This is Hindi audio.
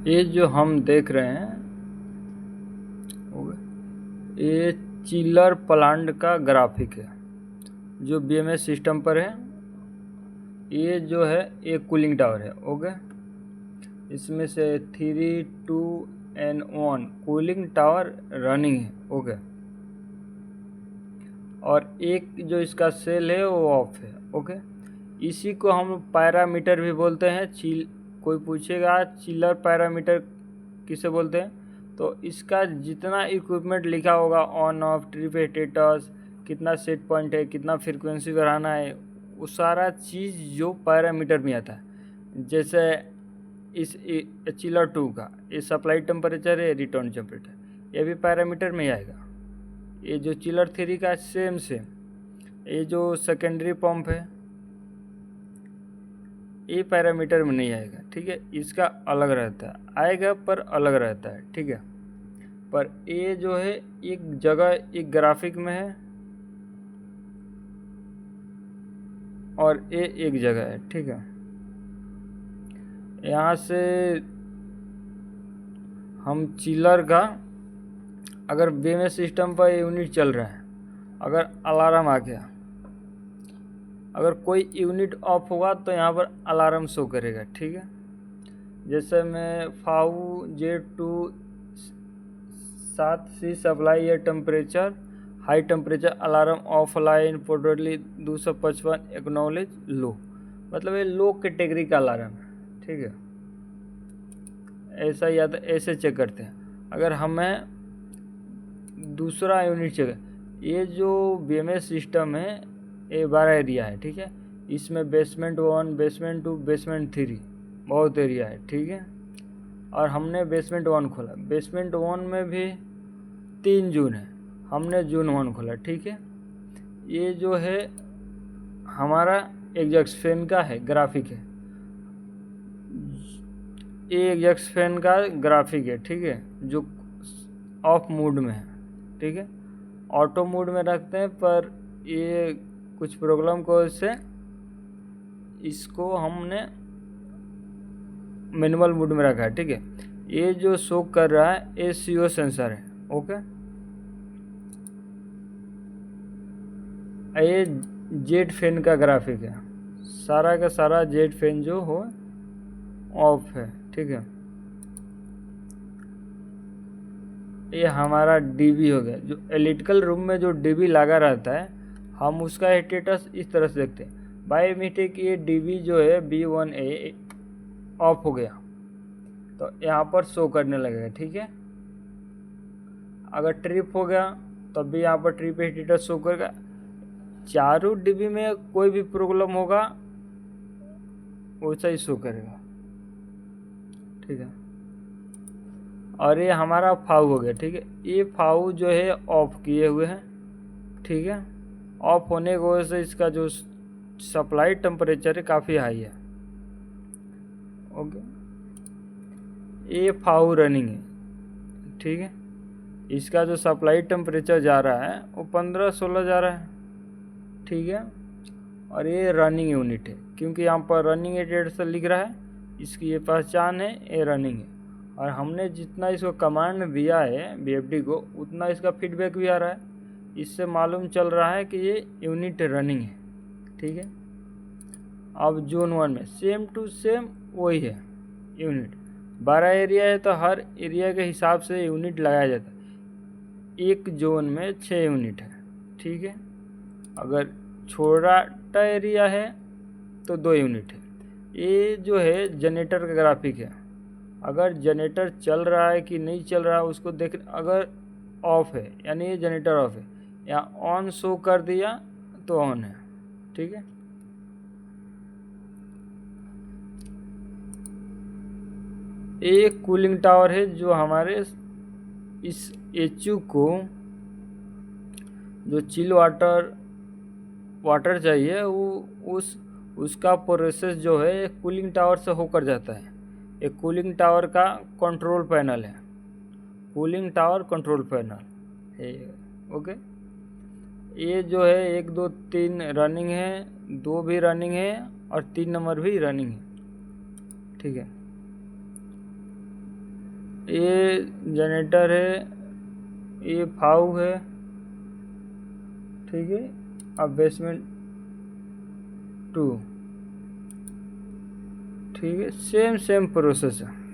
ये जो हम देख रहे हैं ये चिलर प्लांट का ग्राफिक है जो बीएमएस सिस्टम पर है। ये जो है एक कूलिंग टावर है। ओके, इसमें से 3, 2 एंड 1 कूलिंग टावर रनिंग है। ओके, और एक जो इसका सेल है वो ऑफ है। ओके, इसी को हम पैरामीटर भी बोलते हैं। कोई पूछेगा चिलर पैरामीटर किसे बोलते हैं, तो इसका जितना इक्विपमेंट लिखा होगा ऑन ऑफ ट्रिप स्टेटस, कितना सेट पॉइंट है, कितना फ्रीक्वेंसी बढ़ाना है, वो सारा चीज़ जो पैरामीटर में आता है। जैसे इस चिलर 2 का ये सप्लाई टेम्परेचर है, रिटर्न टेम्परेचर, ये भी पैरामीटर में ही आएगा। ये जो चिलर 3 का सेम ये जो सेकेंडरी पंप है ये पैरामीटर में नहीं आएगा। ठीक है, इसका अलग रहता है, आएगा पर अलग रहता है। ठीक है, पर ये जो है एक जगह एक ग्राफिक में है और ये एक जगह है। ठीक है, यहाँ से हम चिलर का अगर बीएमएस सिस्टम पर यूनिट चल रहा है, अगर अलार्म आ गया, अगर कोई यूनिट ऑफ होगा तो यहाँ पर अलार्म शो करेगा। ठीक है, जैसे मैं फाऊ J2 7C सप्लाई या temperature high temperature alarm off line पोर्टली 255 एक्नॉलेज लो, मतलब ये लो कैटेगरी का अलार्म है। ठीक है, ऐसा या तो ऐसे चेक करते हैं। अगर हमें दूसरा यूनिट चेक, ये जो बीएमएस सिस्टम है ये 12 एरिया है। ठीक है, इसमें बेसमेंट 1, बेसमेंट 2, बेसमेंट 3 बहुत एरिया है। ठीक है, और हमने बेसमेंट 1 खोला, बेसमेंट 1 में भी 3 जून है, हमने जून 1 खोला। ठीक है, ये जो है हमारा एग्जॉस्ट फैन का है ग्राफिक है, ये एग्जॉस्ट फैन का ग्राफिक है। ठीक है, जो ऑफ मोड में है। ठीक है, ऑटो मोड में रखते हैं, पर ये कुछ प्रॉब्लम को से इसको हमने मैनुअल मोड में रखा है। ठीक है, ये जो शो कर रहा है ये CO सेंसर है। ओके, ये जेट फैन का ग्राफिक है, सारा का सारा जेट फैन जो हो ऑफ है। ठीक है, ये हमारा डीबी हो गया। जो इलेक्ट्रिकल रूम में जो डीबी लगा रहता है हम उसका स्टेटस इस तरह से देखते हैं। बाय मिस्टेक ये डीबी जो है B1A ऑफ हो गया तो यहाँ पर शो करने लगेगा। ठीक है, अगर ट्रिप हो गया तब भी यहाँ पर ट्रिप स्टेटस शो करेगा। चारों डीबी में कोई भी प्रॉब्लम होगा वैसा ही शो करेगा। ठीक है, और ये हमारा फाउ हो गया। ठीक है, ये फाउ जो है ऑफ किए हुए हैं। ठीक है, ऑफ होने की वजह से इसका जो सप्लाई टेम्परेचर है काफ़ी हाई है। ओके, ये फाउ रनिंग है। ठीक है, इसका जो सप्लाई टेम्परेचर जा रहा है वो 15-16 जा रहा है। ठीक है, और ये रनिंग यूनिट है क्योंकि यहाँ पर रनिंग रेट से लिख रहा है, इसकी ये पहचान है, ये रनिंग है। और हमने जितना इसको कमांड दिया है BFD को उतना इसका फीडबैक भी आ रहा है, इससे मालूम चल रहा है कि ये यूनिट रनिंग है। ठीक है, अब जोन 1 में सेम टू सेम वही है यूनिट। 12 एरिया है तो हर एरिया के हिसाब से यूनिट लगाया जाता है। एक जोन में 6 यूनिट है। ठीक है, अगर छोटा एरिया है तो 2 यूनिट है। ये जो है जनरेटर का ग्राफिक है, अगर जनरेटर चल रहा है कि नहीं चल रहा है उसको देख। अगर ऑफ है यानी ये जनरेटर ऑफ है, या ऑन शो कर दिया तो ऑन है। ठीक है, एक कूलिंग टावर है जो हमारे इस HU को जो चिल वाटर चाहिए वो उसका प्रोसेस जो है कूलिंग टावर से होकर जाता है। एक कूलिंग टावर का कंट्रोल पैनल है, कूलिंग टावर कंट्रोल पैनल है। ओके, ये जो है 1, 2, 3 रनिंग है, 2 भी रनिंग है और 3 नंबर भी रनिंग है। ठीक है, ये जनरेटर है, ये फाउ है, ठीक है। अब बेसमेंट 2, ठीक है, सेम प्रोसेस है।